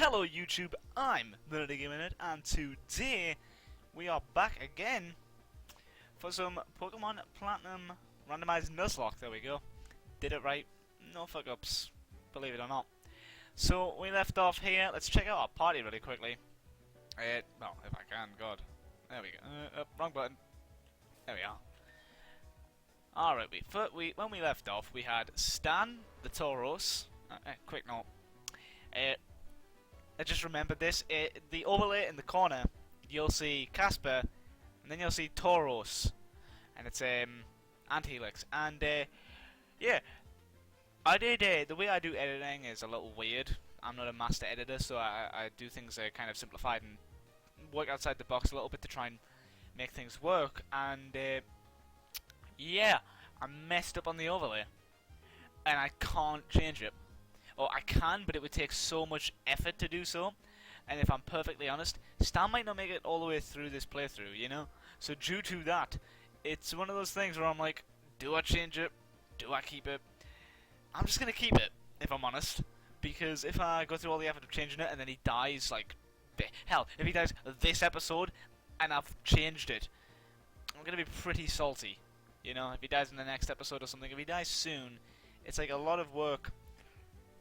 Hello YouTube, I'm TheNerdyGamerNerd, and today we are back again for some Pokémon Platinum Randomized Nuzlocke. There we go. Did it right. No fuck-ups, believe it or not. So, we left off here. Let's check out our party really quickly. Well, if I can, God. There we go. Wrong button. There we are. Alright, when we left off, we had Stan, the Tauros. Quick note. I just remembered this. The overlay in the corner, you'll see Casper, and then you'll see Tauros, and it's Anti-Helix. And yeah, I did. The way I do editing is a little weird. I'm not a master editor, so I do things kind of simplified and work outside the box a little bit to try and make things work. And yeah, I messed up on the overlay, and I can't change it. Or I can, but it would take so much effort to do so. And if I'm perfectly honest, Stan might not make it all the way through this playthrough, you know? So due to that, it's one of those things where I'm like, do I change it? Do I keep it? I'm just going to keep it, if I'm honest. Because if I go through all the effort of changing it and then he dies, like... Hell, if he dies this episode and I've changed it, I'm going to be pretty salty. You know, if he dies in the next episode or something, if he dies soon, it's like a lot of work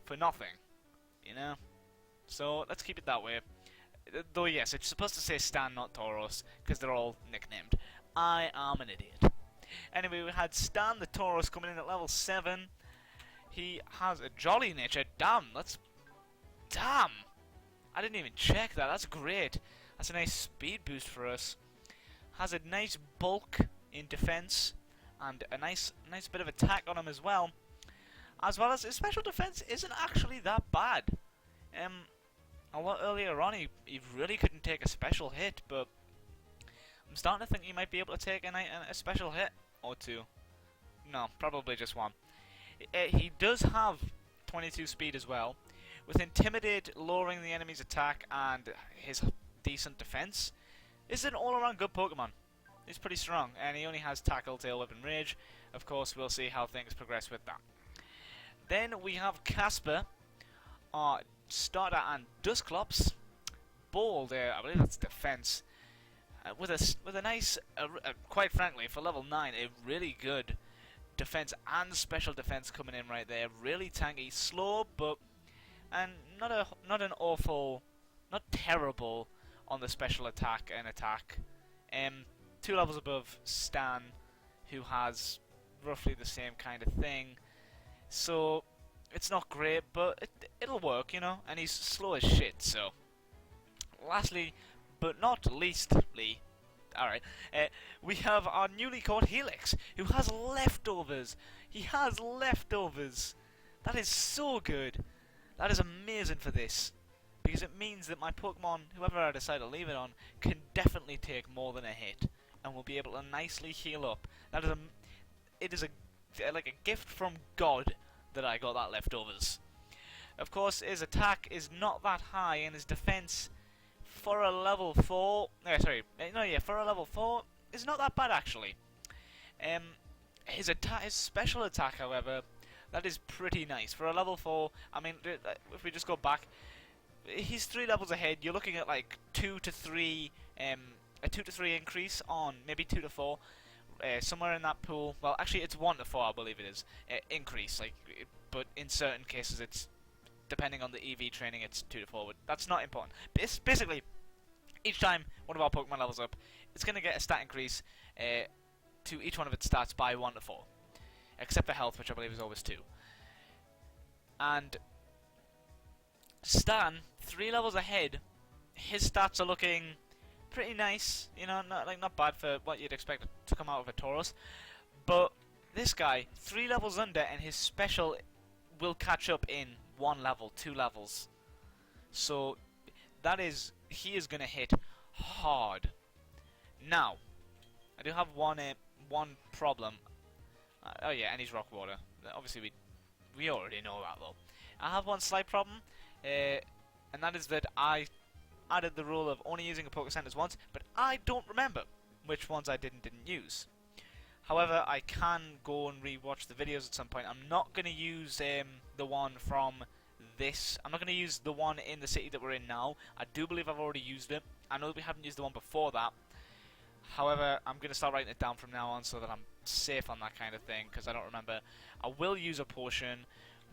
for nothing, you know? So, let's keep it that way. Though, yes, it's supposed to say Stan, not Tauros, because they're all nicknamed. I am an idiot. Anyway, we had Stan the Tauros coming in at level 7. He has a jolly nature. Damn! I didn't even check that. That's great. That's a nice speed boost for us. Has a nice bulk in defense, and a nice bit of attack on him as well. As well as his special defense isn't actually that bad. A lot earlier on he really couldn't take a special hit, but I'm starting to think he might be able to take a special hit or two. No, probably just one. He does have 22 speed as well, with Intimidate lowering the enemy's attack and his decent defense. This is an all-around good Pokemon. He's pretty strong, and he only has Tackle, Tail Whip, and Rage. Of course, we'll see how things progress with that. Then we have Casper, our starter, and Dusclops. Bold, I believe that's defense. With a nice, quite frankly, for level 9, a really good defense and special defense coming in right there. Really tanky, slow, but and not an awful, not terrible on the special attack and attack. 2 levels above Stan, who has roughly the same kind of thing. So, it's not great, but it'll work, you know, and he's slow as shit, so. Lastly, but not leastly, alright, we have our newly caught Helix, who has leftovers. He has leftovers. That is so good. That is amazing for this, because it means that my Pokemon, whoever I decide to leave it on, can definitely take more than a hit, and will be able to nicely heal up. That is it is like a gift from God that I got that leftovers. Of course, his attack is not that high, and his defense for a level 4... for a level 4 is not that bad, actually. His special attack, however, that is pretty nice. For a level 4, I mean, if we just go back, he's 3 levels ahead. You're looking at like 2 to 3, a 2 to 3 increase on maybe 2 to 4. Somewhere in that pool. Well, actually, it's 1 to 4, I believe it is. Increase, but in certain cases, it's depending on the EV training, it's 2 to 4. But that's not important. Basically, each time one of our Pokemon levels up, it's going to get a stat increase to each one of its stats by 1 to 4, except for health, which I believe is always 2. And Stan, 3 levels ahead, his stats are looking pretty nice, you know, not bad for what you'd expect to come out of a Tauros. But this guy, 3 levels under, and his special will catch up in 1 level, 2 levels. So he is gonna hit hard. Now, I do have one problem. Oh yeah, and he's Rock Water. Obviously we already know that though. I have one slight problem, and that is that I added the rule of only using a Poké Centers once, but I don't remember which ones I didn't use. However, I can go and rewatch the videos at some point. I'm not going to use the one from this. I'm not going to use the one in the city that we're in now. I do believe I've already used it. I know that we haven't used the one before that. However, I'm going to start writing it down from now on so that I'm safe on that kind of thing, because I don't remember. I will use a potion,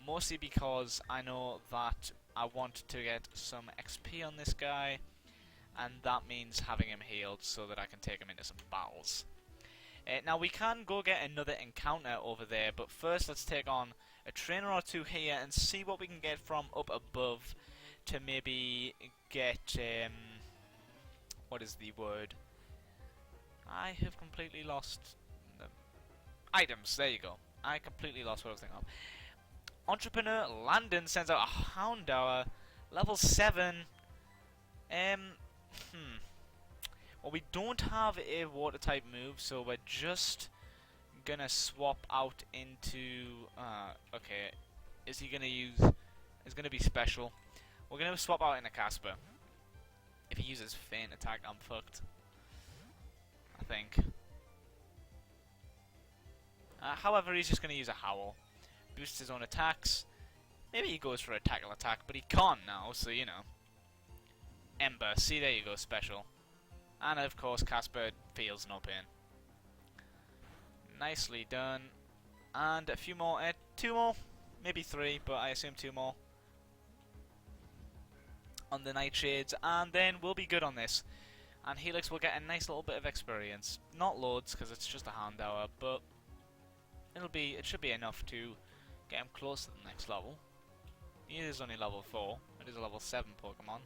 mostly because I know that I want to get some XP on this guy, and that means having him healed so that I can take him into some battles. Now, we can go get another encounter over there, but first let's take on a trainer or two here and see what we can get from up above to maybe get, what is the word? I have completely lost the items. There you go. I completely lost what I was thinking of. Entrepreneur Landon sends out a Houndour, level 7. Well, we don't have a water type move, so we're just gonna swap out into. Okay, is he gonna use? It's gonna be special. We're gonna swap out into Casper. If he uses feint attack, I'm fucked. I think. However, he's just going to use a Howl. Boosts his own attacks. Maybe he goes for a tackle attack, but he can't now, so you know. Ember. See, there you go, special. And of course, Casper feels no pain. Nicely done. And a few more. 2 more. Maybe 3, but I assume 2 more. On the Nightshades, and then we'll be good on this. And Helix will get a nice little bit of experience. Not loads, because it's just a Houndour, but it should be enough to get him close to the next level. He is only level 4. It is a level 7 Pokemon.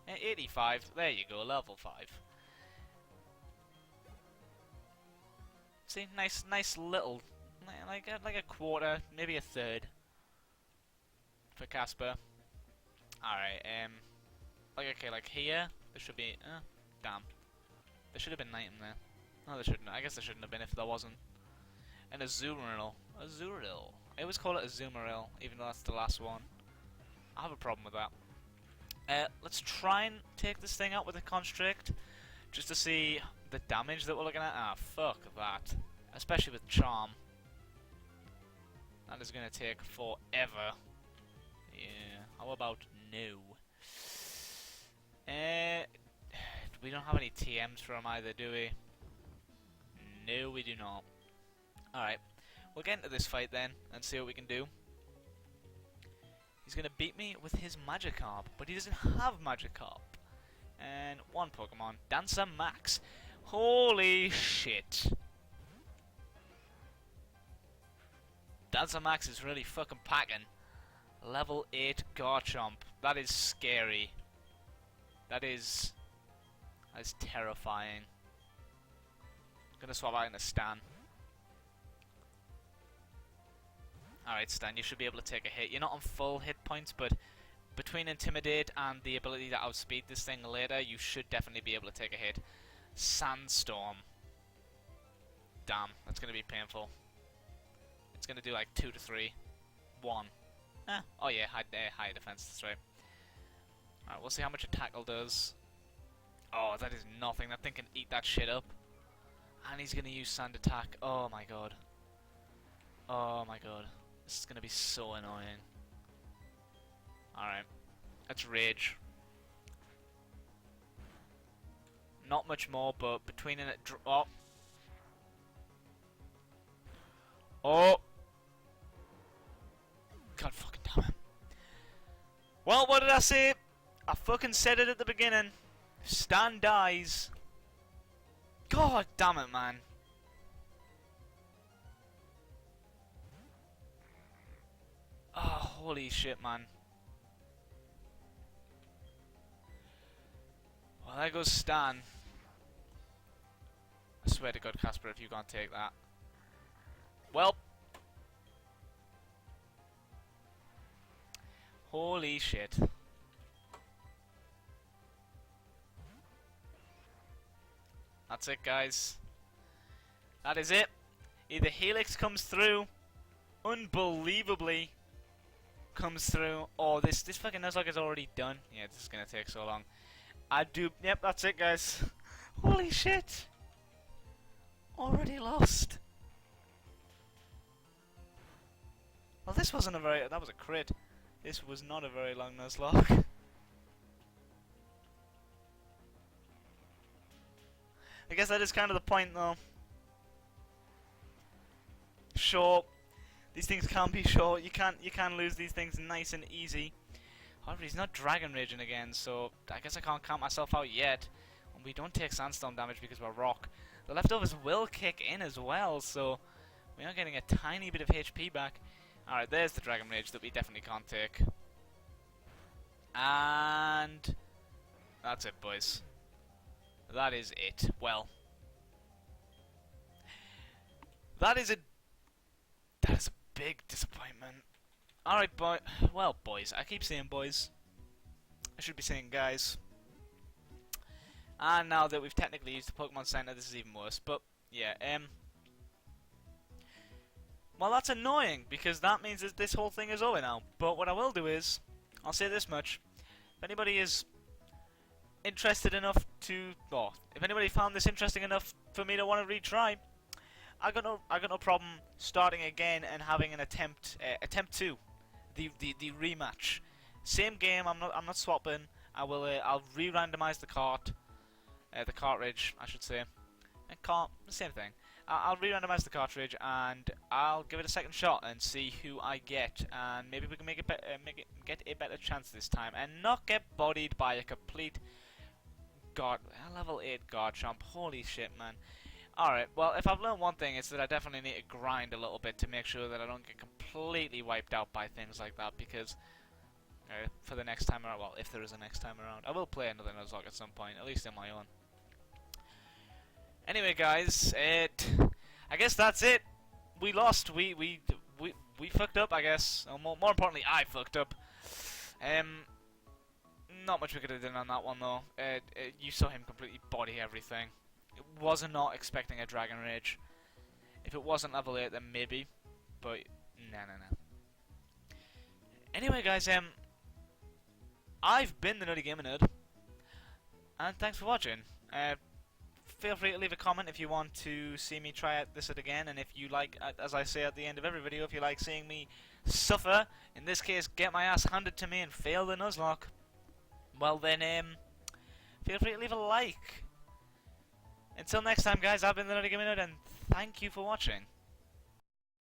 85. There you go, level 5. See, nice little, like a quarter, maybe a third for Casper. All right. Okay, like here, there should be. Damn. There should have been night in there. No, there shouldn't. I guess there shouldn't have been if there wasn't. And a Azumarill. Azumarill. I always call it a Azumarill, even though that's the last one. I have a problem with that. Let's try and take this thing out with a Constrict, just to see the damage that we're looking at. Ah, fuck that. Especially with Charm. That is going to take forever. Yeah. How about no? We don't have any TMs for him either, do we? No, we do not. Alright, we'll get into this fight then, and see what we can do. He's gonna beat me with his Magikarp, but he doesn't have Magikarp. And one Pokemon, Dancer Max. Holy shit. Dancer Max is really fucking packing. Level 8 Garchomp. That is scary. That is terrifying. I'm gonna swap out into Stan. Alright, Stan, you should be able to take a hit. You're not on full hit points, but between Intimidate and the ability to outspeed this thing later, you should definitely be able to take a hit. Sandstorm. Damn, that's gonna be painful. It's gonna do like 2 to 3. 1. Oh yeah, high defense, that's right. Alright, we'll see how much a tackle does. Oh, that is nothing. That thing can eat that shit up. And he's gonna use Sand Attack. Oh my god. Oh my god. This is gonna be so annoying. Alright. Let's Rage. Not much more, but between it... Oh! Oh! God fucking damn it. Well, what did I say? I fucking said it at the beginning. Stan dies. God damn it, man. Oh, holy shit, man. Well, there goes Stan. I swear to God, Casper, if you can't take that. Well. Holy shit. That's it, guys. That is it. Either Helix comes through, unbelievably comes through, or this fucking Nuzlocke is already done. Yeah, this is gonna take so long. Yep, that's it, guys. Holy shit. Already lost. Well, this wasn't a that was a crit. This was not a very long Nuzlocke. I guess that is kind of the point, though. Sure, these things can be short. You can lose these things nice and easy. However, he's not Dragon Raging again, so I guess I can't count myself out yet. And we don't take Sandstorm damage because we're rock. The leftovers will kick in as well, so we are getting a tiny bit of HP back. Alright, there's the Dragon Rage that we definitely can't take. And that's it, boys. That is it. Well, that is a big disappointment. Alright, boys. I keep saying boys. I should be saying guys. And now that we've technically used the Pokemon Center, this is even worse. But yeah, well, that's annoying because that means that this whole thing is over now. But what I will do is, I'll say this much: if anybody is interested enough to, or if anybody found this interesting enough for me to want to retry, I got no problem starting again and having an attempt 2, the rematch. Same game. I'm not swapping. I'll re-randomize the cartridge, I should say. And same thing. I'll re-randomize the cartridge and I'll give it a second shot and see who I get, and maybe we can get a better chance this time and not get bodied by a complete level 8 Garchomp. Holy shit, man. Alright, well, if I've learned one thing, it's that I definitely need to grind a little bit to make sure that I don't get completely wiped out by things like that, because for the next time around, well, if there is a next time around, I will play another Nuzlocke at some point, at least in my own. Anyway, guys, I guess that's it. We lost. We fucked up, I guess. Or more importantly, I fucked up. Not much we could have done on that one, though. You saw him completely body everything. Was not expecting a Dragon Rage. If it wasn't level 8, then maybe. But, no. Anyway, guys, I've been the TheNerdyGamerNerd. And thanks for watching. Feel free to leave a comment if you want to see me try this again, and if you like, as I say at the end of every video, if you like seeing me suffer, in this case, get my ass handed to me and fail the Nuzlocke, well then, feel free to leave a like. Until next time, guys, I've been the TheNerdyGamerNerd, and thank you for watching.